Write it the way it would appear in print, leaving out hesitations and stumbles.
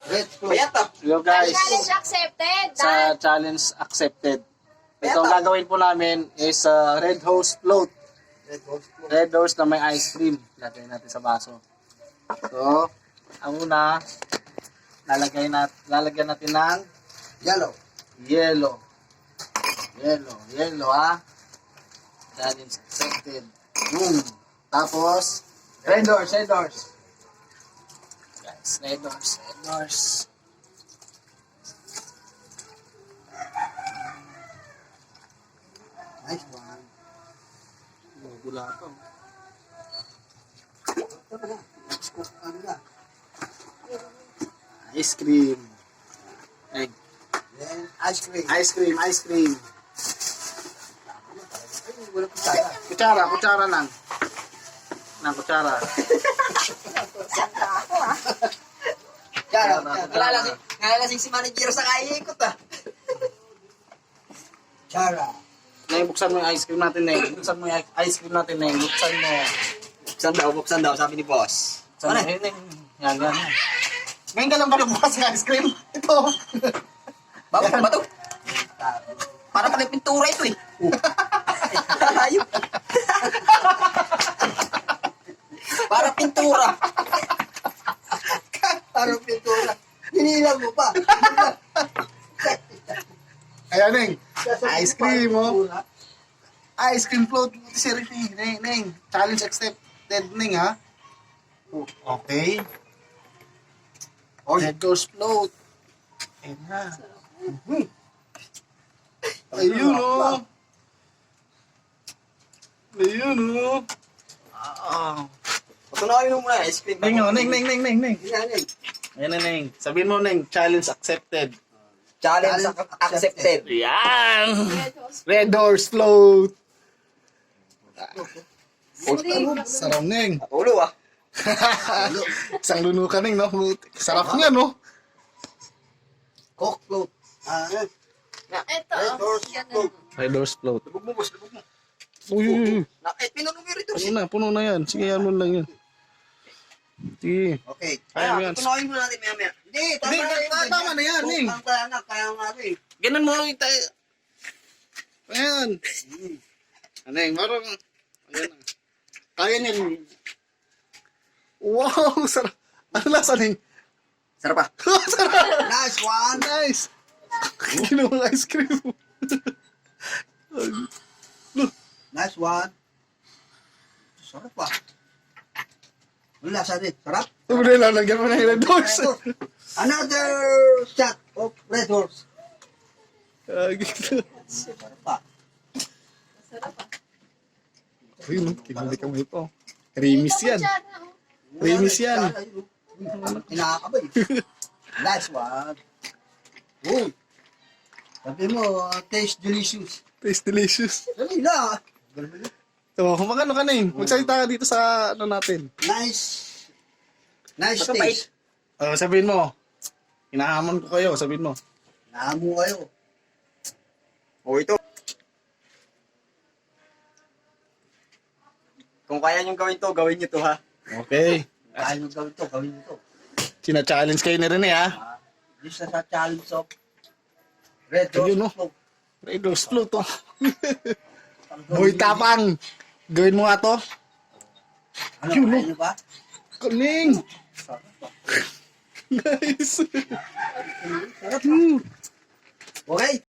Red float. Payata. Hello guys, Challenge accepted. sa challenge accepted. Ito ang gagawin po namin is red horse float. Red horse float. Red horse na may ice cream. Lagay natin sa baso. So, ang una, lalagyan natin ng Yellow. yellow. Yellow ha. Challenge accepted. Tapos, red horse. Guys, red horse. Nice one. Gula to. Ito na. Scoop ano na. Ice cream. Egg. Then, ice cream. Ice cream. Ay, wala pa tayo. Kutsara lang. Kutsara. Nalalasing si manager sa kaya-ikot ah. Chara. Neng, buksan mo yung ice cream natin, Neng. Buksan mo. Buksan daw, sabi ni boss. Buksan mo, Neng. Yan. Ngayon ka lang ba nagbukas ng ice cream? Ito. Bago ba to? Para pala pintura ito eh. Ayun. Para pintura. Parang pintura. Hinilang mo pa. Ayan, Neng. Ice cream, oh. Ice cream float. Neng. Challenge accepted, Neng, ha? Okay. Red horse float. Ayan na. Ayun, oh. Patunayan mo muna ice cream. Neng. Yan, yan. Ayan na, Neng. Sabihin mo, Neng. Challenge accepted. Challenge accepted. Yan. Red horse. Red horse float. Sarap, Neng. Ulo ah. Isang luno ka, Neng, no? Sarap niya, no? Coke float. Ito. Red horse float. Red horse float. Lubog mo boss, lubog mo. Uy. Pinuno mo rito. Puno na yan. Sige, yan mo lang yan. Sige. Okay. Kaya mo yan. Patunayan mo natin maya. Hindi, Tama na yan, Ning. Kaya nga rin. Ganun mo lang tayo. Ayan. Aneng, marang. Ayan na. Kaya niyan. Wow, sarap. Ano lasa, Neng? Sarap ah. Sarap. Nice one. Nice. Ginawang ice cream. Nice one. Sarap pa. Wala sa rin. Sarap. Ito mo na lalagyan mo na yung red horse. Another shot of red horse. Sarap pa. Sarap ah. Uy, kinuli ka mo ito. Creamies yan. Creamies yan. Kinakabay. Nice one. Uy. Sabi mo, taste delicious. Taste delicious. Dali na. So, magano ka, Neng? Magsalita ka dito sa ano natin. Nice. Nice Pagkabait. taste. Sabihin mo. Hinahamon ko kayo, sabihin mo. Naamu kayo. O ito. Kung kaya nyo gawin to, gawin nyo to ha. Okay. Kaya nyo gawin to, gawin nyo to. Sina-challenge kayo na rin ha. This is a challenge of red Ayun, no? horse float. Red horse float to. Hoy, tapang. Gawin mo nga to. Ano, Yun, no? kaya nyo ba? Kaling. Nice. Sarap. Okay.